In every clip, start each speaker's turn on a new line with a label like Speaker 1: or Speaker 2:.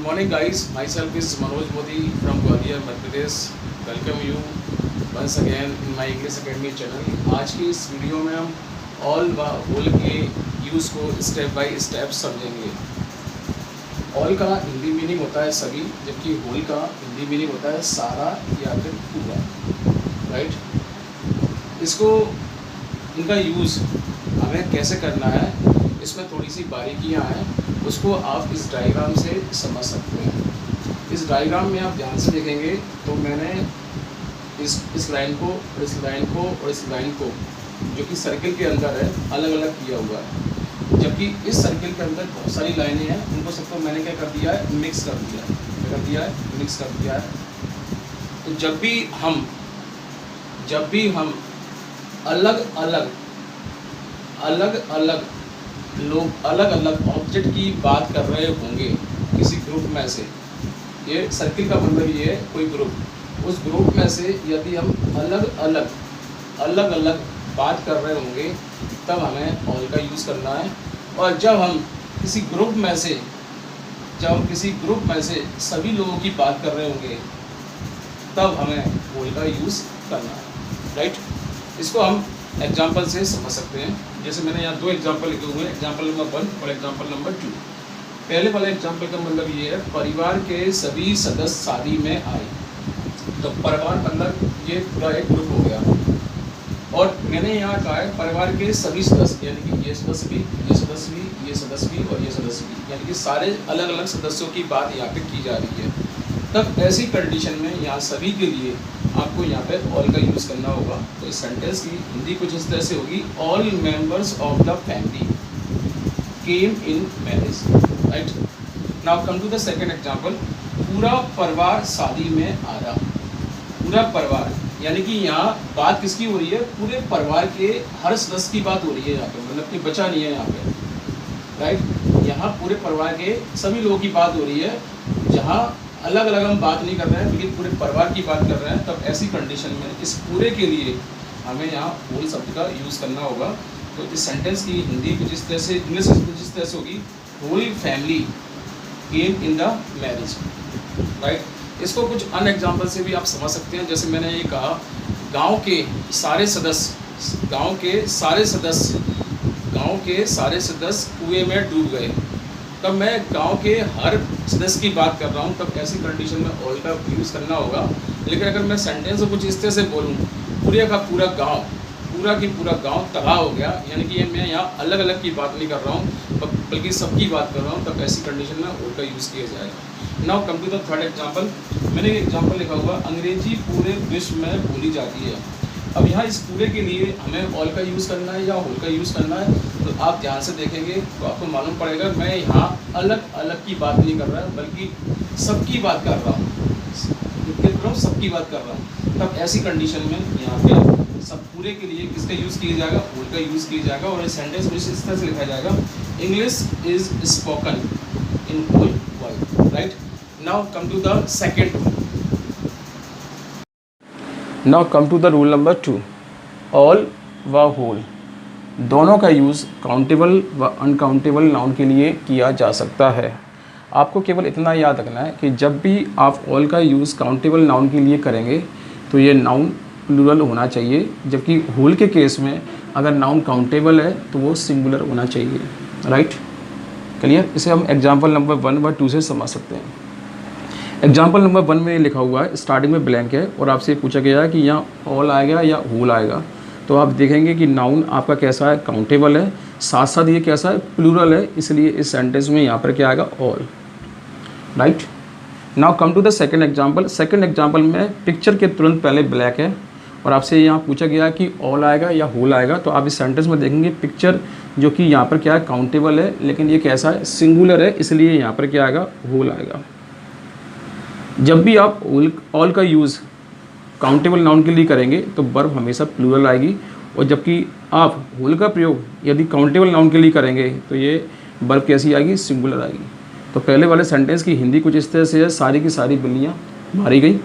Speaker 1: morning guys, myself is Manoj Modi from Gwalior, Madhya Pradesh. Welcome you once again in my English Academy channel. आज की इस video में हम all व whole के use को स्टेप बाय स्टेप समझेंगे। ऑल का हिंदी मीनिंग होता है सभी, जबकि होल का हिंदी मीनिंग होता है सारा या फिर पूरा, राइट। इसको इनका यूज़ हमें कैसे करना है, इसमें थोड़ी सी बारीकियाँ हैं, उसको आप इस डायग्राम से समझ सकते हैं। इस डायग्राम में आप ध्यान से देखेंगे तो मैंने इस लाइन को और इस लाइन को और इस लाइन को जो कि सर्किल के अंदर है अलग अलग किया हुआ है, जबकि इस सर्किल के अंदर बहुत सारी लाइनें हैं, उनको सबको मैंने क्या कर दिया है, मिक्स कर दिया है। क्या कर दिया है? मिक्स कर दिया है। तो जब भी हम अलग अलग ऑब्जेक्ट की बात कर रहे होंगे किसी ग्रुप में से, ये सर्किल का मतलब ये है कोई ग्रुप, उस ग्रुप में से यदि हम अलग अलग बात कर रहे होंगे तब हमें ऑल का यूज़ करना है। और जब हम किसी ग्रुप में से सभी लोगों की बात कर रहे होंगे तब हमें ऑल का यूज़ करना है, राइट। इसको हम एग्जाम्पल से समझ सकते हैं। जैसे मैंने यहाँ दो एग्जाम्पल लिखे हुए हैं, एग्जाम्पल नंबर 1 और एग्जाम्पल नंबर 2। पहले वाले एग्जाम्पल का मतलब ये है, परिवार के सभी सदस्य शादी में आए। तो परिवार मतलब ये पूरा एक ग्रुप हो गया। और मैंने यहाँ कहा है परिवार के सभी सदस्य, यानी कि ये सदस्य भी, ये सदस्य भी, ये सदस्य भी और ये सदस्य भी, यानी कि सारे अलग अलग सदस्यों की बात यहाँ पे की जा रही है। तब ऐसी कंडीशन में यहाँ सभी के लिए आपको यहाँ पे ऑल का यूज़ करना होगा। तो इस सेंटेंस की हिंदी कुछ इस तरह से होगी, all members of the family came in marriage, right. Now come to the second example, पूरा परिवार शादी में आ रहा। पूरा परिवार यानी कि यहाँ बात किसकी हो रही है, पूरे परिवार के हर सदस्य की बात हो रही है यहाँ पे, मतलब कि बचा नहीं है यहाँ पे, राइट। यहाँ पूरे परिवार के सभी लोगों की बात हो रही है, जहाँ अलग अलग हम बात नहीं कर रहे हैं लेकिन पूरे परिवार की बात कर रहे हैं। तब ऐसी कंडीशन में इस पूरे के लिए हमें यहाँ होल शब्द का यूज़ करना होगा। तो इस सेंटेंस की हिंदी कुछ इस तरह से, इंग्लिश कुछ इस तरह से होगी, whole family came in the marriage, right. इसको कुछ अन्य एग्जाम्पल से भी आप समझ सकते हैं। जैसे मैंने ये कहा, गाँव के सारे सदस्य कुएँ में डूब गए। तब मैं गांव के हर सदस्य की बात कर रहा हूं, तब ऐसी कंडीशन में ऑल का यूज़ करना होगा। लेकिन अगर मैं सेंटेंस को कुछ इस तरह से बोलूं, पूरा की पूरा गांव तबाह हो गया, यानी कि मैं यहाँ अलग अलग की बात नहीं कर रहा हूँ बल्कि सबकी बात कर रहा हूँ, तब ऐसी कंडीशन में ऑल का यूज़ किया जाएगा। Now come to the third example. मैंने एक एग्जाम्पल लिखा हुआ, अंग्रेजी पूरे विश्व में बोली जाती है। अब यहाँ इस पूरे के लिए हमें ऑल का यूज़ करना है या होल का यूज़ करना है, तो आप ध्यान से देखेंगे तो आपको मालूम पड़ेगा मैं यहाँ अलग अलग की बात नहीं कर रहा बल्कि सबकी बात कर रहा हूँ, सबकी बात कर रहा हूँ। तब ऐसी कंडीशन में यहाँ पे सब पूरे के लिए किसका यूज़ किया जाएगा, होल का यूज़ किया जाएगा। और सेंटेंस इस तरह से लिखा जाएगा, English is spoken in whole world, right. Now come to the second Now come to the rule number 2. All व होल दोनों का यूज़ काउंटेबल व अनकाउंटेबल नाउन के लिए किया जा सकता है। आपको केवल इतना याद रखना है कि जब भी आप ऑल का यूज़ काउंटेबल नाउन के लिए करेंगे तो ये नाउन प्लूरल होना चाहिए, जबकि होल के केस में अगर नाउन काउंटेबल है तो वो सिंगुलर होना चाहिए, राइट। क्लियर? इसे हम एग्जाम्पल नंबर 1 व 2 से समझ सकते हैं। एग्जाम्पल नंबर 1 में लिखा हुआ है, स्टार्टिंग में ब्लैंक है और आपसे पूछा गया है कि यहाँ ऑल आएगा या होल आएगा। तो आप देखेंगे कि नाउन आपका कैसा है, काउंटेबल है, साथ साथ ये कैसा है, प्लूरल है, इसलिए इस सेंटेंस में यहाँ पर क्या आएगा, all, right. Now come to the second example. Second example में पिक्चर के तुरंत पहले ब्लैक है और आपसे यहाँ पूछा गया कि ऑल आएगा या होल आएगा। तो आप इस सेंटेंस में देखेंगे पिक्चर जो कि यहाँ पर क्या है, काउंटेबल है, लेकिन ये कैसा है, सिंगुलर है, इसलिए यहाँ पर क्या आएगा, होल आएगा। जब भी आप ऑल का यूज़ काउंटेबल नाउन के लिए करेंगे तो वर्ब हमेशा प्लूरल आएगी, और जबकि आप होल का प्रयोग यदि काउंटेबल नाउन के लिए करेंगे तो ये वर्ब कैसी आएगी, सिंगुलर आएगी। तो पहले वाले सेंटेंस की हिंदी कुछ इस तरह से है, सारी की सारी बिल्लियाँ मारी गई,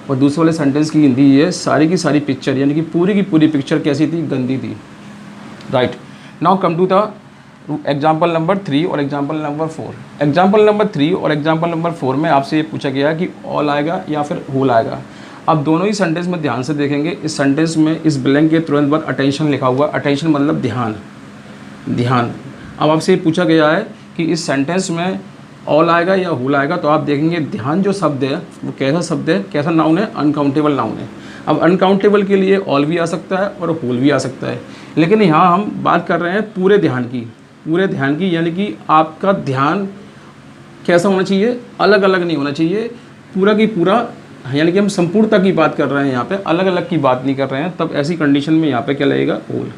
Speaker 1: और दूसरे वाले सेंटेंस की हिंदी ये है, सारी की सारी पिक्चर, यानी कि पूरी की पूरी पिक्चर कैसी थी, गंदी थी, right. Now come to the example number 3 और एग्जाम्पल नंबर 4। एग्जाम्पल नंबर 3 और एग्जाम्पल नंबर 4 में आपसे ये पूछा गया कि ऑल आएगा या फिर होल आएगा। अब दोनों ही सेंटेंस में ध्यान से देखेंगे। इस सेंटेंस में इस ब्लैंक के तुरंत बाद अटेंशन लिखा हुआ। अटेंशन मतलब ध्यान, ध्यान। अब आपसे ये पूछा गया है कि इस सेंटेंस में ऑल आएगा या होल आएगा, तो आप देखेंगे ध्यान जो शब्द है वो कैसा शब्द है, कैसा नाउन है, अनकाउंटेबल नाउन है। अब अनकाउंटेबल के लिए ऑल भी आ सकता है और होल भी आ सकता है, लेकिन यहाँ हम बात कर रहे हैं पूरे ध्यान की, पूरे ध्यान की, यानी कि आपका ध्यान कैसा होना चाहिए, अलग अलग नहीं होना चाहिए, पूरा की पूरा, यानी कि हम संपूर्णता की बात कर रहे हैं यहाँ पे, अलग अलग की बात नहीं कर रहे हैं। तब ऐसी कंडीशन में यहाँ पे क्या लगेगा, होल।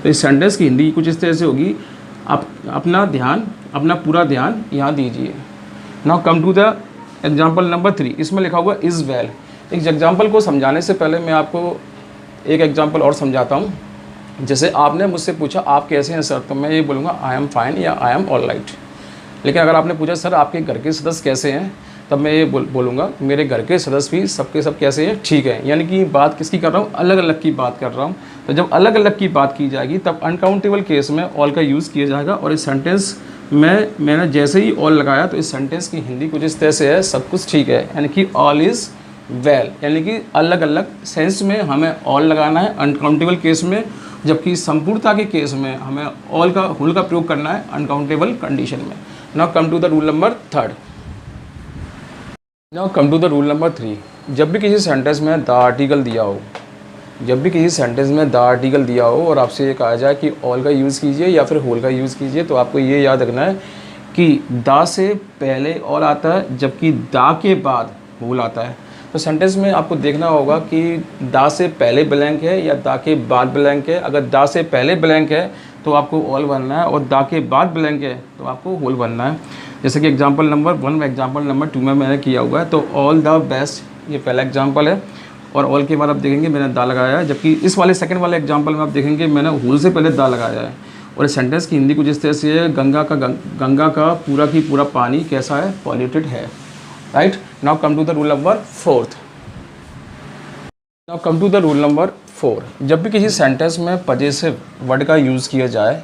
Speaker 1: तो इस सेंटेंस की हिंदी कुछ इस तरह से होगी, आप अपना ध्यान, अपना पूरा ध्यान यहाँ दीजिए। Now come to the example number 3। इसमें लिखा हुआ इज़ वेल। एक एग्जाम्पल को समझाने से पहले मैं आपको एक एग्जाम्पल और समझाता हूँ। जैसे आपने मुझसे पूछा आप कैसे हैं सर, तो मैं ये बोलूँगा आई एम फाइन या आई एम ऑल राइट। लेकिन अगर आपने पूछा सर आपके घर के सदस्य कैसे हैं, तब मैं ये बोलूँगा मेरे घर के सदस्य भी सबके सब कैसे हैं, ठीक है। यानी कि बात किसकी कर रहा हूँ, अलग अलग की बात कर रहा हूँ। तो जब अलग अलग की बात की जाएगी तब अनकाउंटेबल केस में ऑल का यूज़ किया जाएगा। और इस सेंटेंस में मैंने जैसे ही ऑल लगाया तो इस सेंटेंस की हिंदी कुछ इस तरह से है, सब कुछ ठीक है, यानी कि ऑल इज़ वेल। यानी कि अलग अलग सेंस में हमें ऑल लगाना है अनकाउंटेबल केस में, जबकि संपूर्णता के केस में हमें ऑल का, होल का प्रयोग करना है अनकाउंटेबल कंडीशन में। Now come to the rule number 3। Now come to the rule number 3। जब भी किसी सेंटेंस में द आर्टिकल दिया हो, जब भी किसी सेंटेंस में द आर्टिकल दिया हो और आपसे ये कहा जाए कि ऑल का यूज़ कीजिए या फिर होल का यूज़ कीजिए, तो आपको ये याद रखना है कि द से पहले ऑल आता है, जबकि द के बाद होल आता है। तो सेंटेंस में आपको देखना होगा कि द से पहले ब्लैंक है या द के बाद ब्लैंक है। अगर द से पहले ब्लैंक है तो आपको ऑल बनना है, और द के बाद ब्लैंक है तो आपको होल बनना है। जैसे कि एग्जांपल नंबर 1 एग्जांपल नंबर 2 में मैंने किया हुआ है। तो ऑल द बेस्ट, ये पहला एग्जांपल है, और ऑल के बाद आप देखेंगे मैंने द लगाया है। जबकि इस वाले सेकंड वाले एग्जांपल में आप देखेंगे मैंने होल से पहले द लगाया है। और इस सेंटेंस की हिंदी कुछ इस तरह से है, गंगा का पूरा की पूरा पानी कैसा है, पॉल्यूटेड है। Right. Now come to the rule number 4। Now come to the rule number 4। जब भी किसी सेंटेंस में पजेसिव वर्ड का यूज़ किया जाए,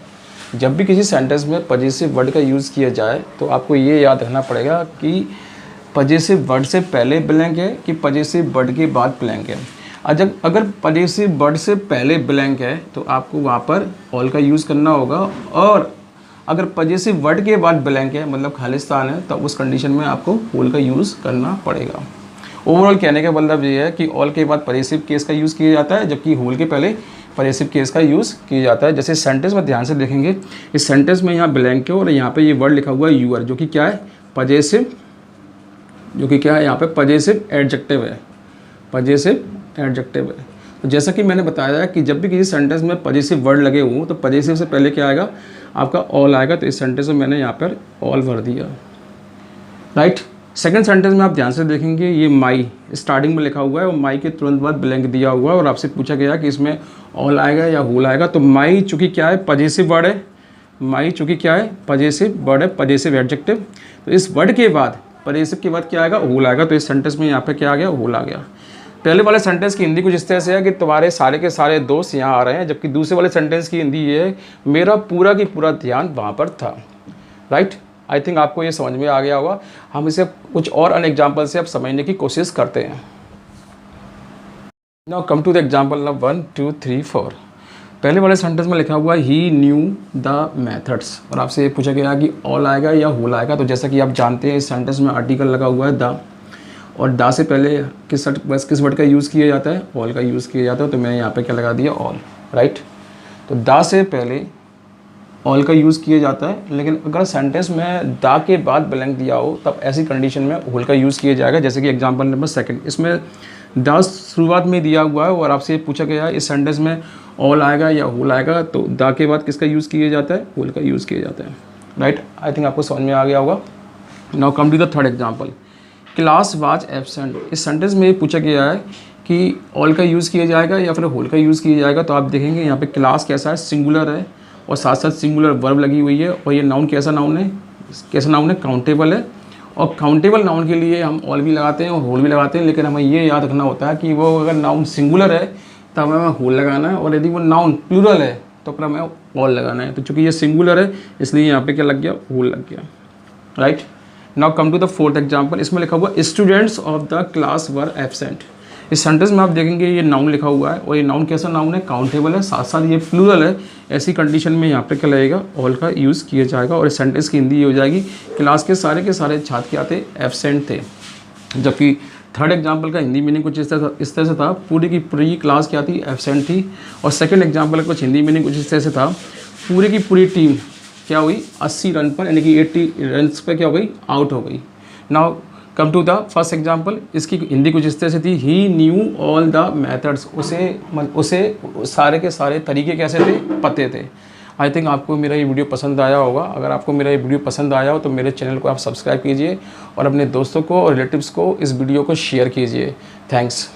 Speaker 1: जब भी किसी सेंटेंस में पजेसिव वर्ड का यूज़ किया जाए, तो आपको ये याद रखना पड़ेगा कि पजेसिव वर्ड से पहले ब्लैंक है कि पजेसिव वर्ड के बाद ब्लैंक है। अगर पजेसिव वर्ड से पहले ब्लैंक है तो आपको वहाँ पर ऑल का यूज़ करना होगा, और अगर पजेसिव वर्ड के बाद ब्लैंक है मतलब खालिस्तान है, तो उस कंडीशन में आपको होल का यूज़ करना पड़ेगा। ओवरऑल कहने का मतलब ये है कि ऑल के बाद पजेसिव केस का यूज़ किया जाता है, जबकि होल के पहले पजेसिव केस का यूज़ किया जाता है। जैसे सेंटेंस में ध्यान से देखेंगे, इस सेंटेंस में यहाँ ब्लैंक है और यहाँ पे ये वर्ड लिखा हुआ है यूअर, जो कि क्या है, पजेसिव, जो कि क्या है यहाँ पे पजेसिव एडजेक्टिव है, पजेसिव एडजेक्टिव है। तो जैसा कि मैंने बताया कि जब भी किसी सेंटेंस में पजेसिव वर्ड लगे हों तो पजेसिव से पहले क्या आएगा, आपका ऑल आएगा। तो इस सेंटेंस में मैंने यहाँ पर ऑल भर दिया। राइट। सेकंड सेंटेंस में आप ध्यान से देखेंगे, ये माई स्टार्टिंग में लिखा हुआ है और माई के तुरंत बाद ब्लैंक दिया हुआ है, और आपसे पूछा गया कि इसमें ऑल आएगा या होल आएगा। तो माई चूँकि क्या है, पजेसिव वर्ड है, माई चूँकि क्या है, पजेसिव वर्ड है, पजेसिव एडजेक्टिव। तो इस वर्ड के बाद, पजेसिव के बाद क्या आएगा, होल आएगा। तो इस सेंटेंस में यहाँ पे क्या आ गया, होल आ गया। पहले वाले सेंटेंस की हिंदी कुछ इस तरह से है कि तुम्हारे सारे के सारे दोस्त यहाँ आ रहे हैं, जबकि दूसरे वाले सेंटेंस की हिंदी ये है, मेरा पूरा की पूरा ध्यान वहाँ पर था। राइट। आई थिंक आपको ये समझ में आ गया होगा। हम इसे कुछ और अन्य एग्जाम्पल से अब समझने की कोशिश करते हैं। Now come to the example number 1, 2, 3, 4। पहले वाले सेंटेंस में लिखा हुआ है ही न्यू द मेथड्स, और आपसे ये पूछा गया कि ऑल आएगा या होल आएगा। तो जैसा कि आप जानते हैं इस सेंटेंस में आर्टिकल लगा हुआ है द, और द से पहले किस वर्ड का यूज़ किया जाता है, ऑल का यूज़ किया जाता है। तो मैंने यहाँ पे क्या लगा दिया, ऑल। राइट। तो द से पहले ऑल का यूज़ किया जाता है, लेकिन अगर सेंटेंस में द के बाद ब्लैंक दिया हो तब ऐसी कंडीशन में होल का यूज़ किया जाएगा। जैसे कि एग्जांपल नंबर 2, इसमें द शुरुआत में दिया हुआ है और आपसे पूछा गया है इस सेंटेंस में ऑल आएगा या होल आएगा, तो द के बाद किसका यूज़ किया जाता है, होल का यूज़ किया जाता है। राइट। आई थिंक आपको समझ में आ गया होगा। Now come to the third example, class was absent. इस सेंटेंस में ये पूछा गया है कि ऑल का यूज़ किया जाएगा या फिर होल का यूज़ किया जाएगा। तो आप देखेंगे यहाँ पे क्लास कैसा है, सिंगुलर है, और साथ साथ सिंगुलर वर्ब लगी हुई है, और ये नाउन कैसा नाउन है, काउंटेबल है। और काउंटेबल नाउन के लिए हम ऑल भी लगाते हैं और होल भी लगाते हैं, लेकिन हमें ये याद रखना होता है कि वो अगर नाउन सिंगुलर है तब हमें होल लगाना है, और यदि वो नाउन प्लूरल है तो अपना हमें ऑल लगाना है। तो चूँकि ये सिंगुलर है इसलिए यहाँ पे क्या लग गया, होल लग गया, right. Now come to the fourth example. इसमें लिखा हुआ students of the class were absent. इस सेंटेंस में आप देखेंगे ये नाउन लिखा हुआ है और ये नाउन कैसा नाउन है, काउंटेबल है, साथ साथ ये प्लूरल है। ऐसी कंडीशन में यहाँ पे क्या लगेगा, ऑल का यूज़ किया जाएगा और इस सेंटेंस की हिंदी ये हो जाएगी क्लास के सारे छात्र क्या थे, एब्सेंट थे। जबकि थर्ड एग्जाम्पल का हिंदी मीनिंग कुछ इस तरह से था, पूरी की पूरी क्लास क्या थी, एब्सेंट थी। और सेकंड एग्जाम्पल का कुछ हिंदी मीनिंग कुछ इस तरह से था, पूरी की पूरी टीम क्या हुई, 80 रन पर यानी कि 80 रन पर क्या हो गई, आउट हो गई। Now come to the first example. इसकी हिंदी कुछ इस तरह से थी, he knew all the methods. उसे सारे के सारे तरीके कैसे थे, पते थे। आई थिंक आपको मेरा ये वीडियो पसंद आया होगा। अगर आपको मेरा ये वीडियो पसंद आया हो तो मेरे चैनल को आप सब्सक्राइब कीजिए और अपने दोस्तों को और रिलेटिव्स को इस वीडियो को शेयर कीजिए। थैंक्स।